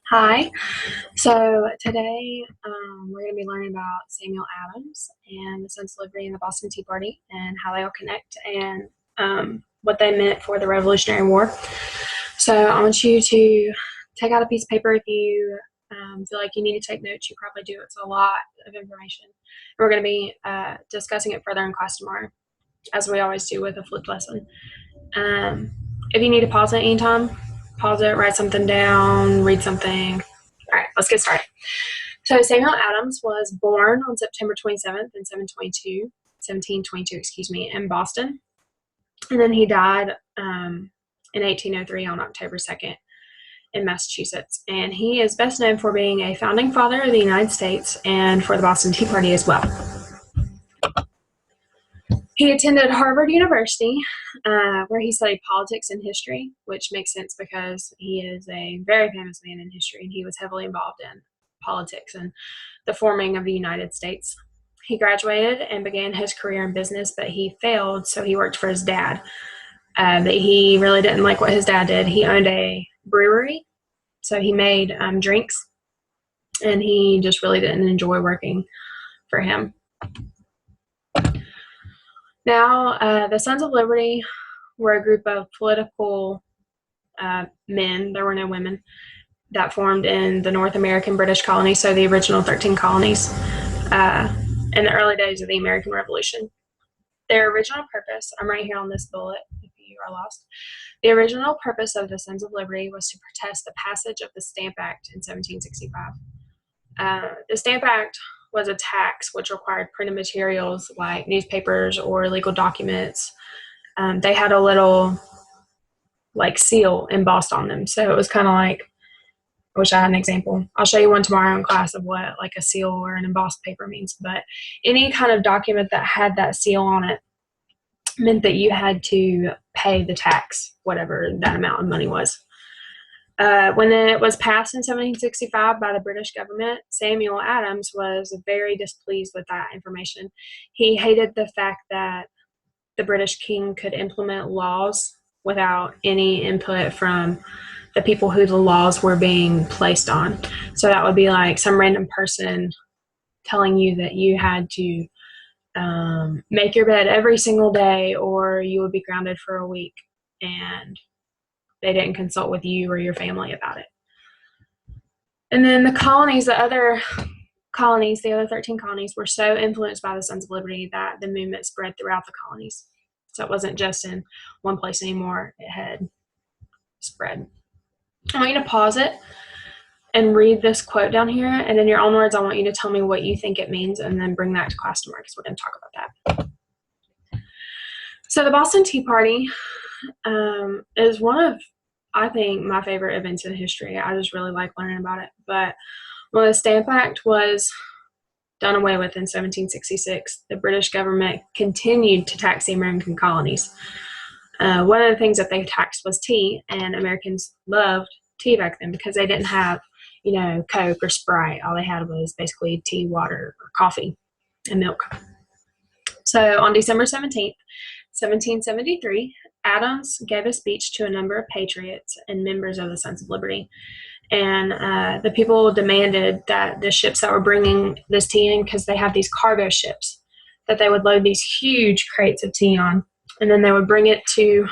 Hi. So today we're going to be learning about Samuel Adams and the Sons of Liberty and the Boston Tea Party and how they all connect and what they meant for the Revolutionary War. So I want you to take out a piece of paper if you feel like you need to take notes. You probably do. It's a lot of information. We're going to be discussing it further in class tomorrow, as we always do with a flipped lesson. If you need to pause at any time, pause it, write something down, read something. All right, let's get started. So Samuel Adams was born on September 27th in 1722, in Boston. And then he died in 1803 on October 2nd in Massachusetts. And he is best known for being a founding father of the United States and for the Boston Tea Party as well. He attended Harvard University, where he studied politics and history, which makes sense because he is a very famous man in history, and he was heavily involved in politics and the forming of the United States. He graduated and began his career in business, but he failed, so he worked for his dad. But he really didn't like what his dad did. He owned a brewery, so he made drinks, and he just really didn't enjoy working for him. Now, the Sons of Liberty were a group of political men, there were no women, that formed in the North American British colonies, so the original 13 colonies, in the early days of the American Revolution. Their original purpose, I'm right here on this bullet if you are lost. The original purpose of the Sons of Liberty was to protest the passage of the Stamp Act in 1765. The Stamp Act was a tax which required printed materials like newspapers or legal documents. They had a little seal embossed on them. So it was kind of like, I wish I had an example. I'll show you one tomorrow in class of what a seal or an embossed paper means. But any kind of document that had that seal on it meant that you had to pay the tax, whatever that amount of money was. When it was passed in 1765 by the British government, Samuel Adams was very displeased with that information. He hated the fact that the British king could implement laws without any input from the people who the laws were being placed on. So that would be like some random person telling you that you had to make your bed every single day or you would be grounded for a week, and they didn't consult with you or your family about it. And then the colonies, the other 13 colonies, were so influenced by the Sons of Liberty that the movement spread throughout the colonies. So it wasn't just in one place anymore, it had spread. I want you to pause it and read this quote down here, and in your own words, I want you to tell me what you think it means and then bring that to class tomorrow because we're going to talk about that. So the Boston Tea Party is one of, I think, my favorite events in history. I just really like learning about it. But when the Stamp Act was done away with in 1766, the British government continued to tax the American colonies. One of the things that they taxed was tea, and Americans loved tea back then because they didn't have, Coke or Sprite. All they had was basically tea, water, or coffee, and milk. So on December 17th, 1773, Adams gave a speech to a number of patriots and members of the Sons of Liberty. And the people demanded that the ships that were bringing this tea in, because they have these cargo ships, that they would load these huge crates of tea on, and then they would bring it to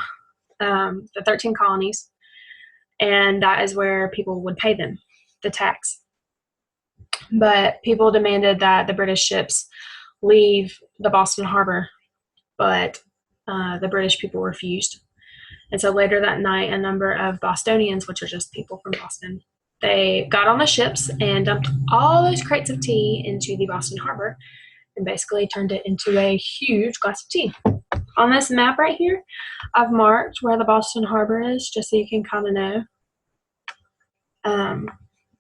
the 13 colonies, and that is where people would pay them the tax. But people demanded that the British ships leave the Boston harbor, but the British people refused. And so later that night, a number of Bostonians, which are just people from Boston, they got on the ships and dumped all those crates of tea into the Boston harbor and basically turned it into a huge glass of tea. On this map right here, I've marked where the Boston harbor is just so you can kind of know.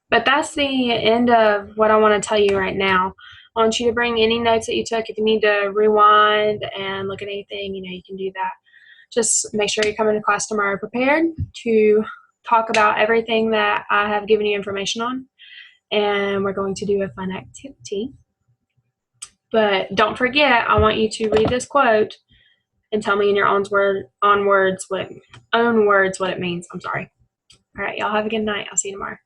But that's the end of what I want to tell you right now. I want you to bring any notes that you took. If you need to rewind and look at anything, you can do that. Just make sure you come into class tomorrow prepared to talk about everything that I have given you information on. And we're going to do a fun activity. But don't forget, I want you to read this quote and tell me in your own words what it means. I'm sorry. All right, y'all have a good night. I'll see you tomorrow.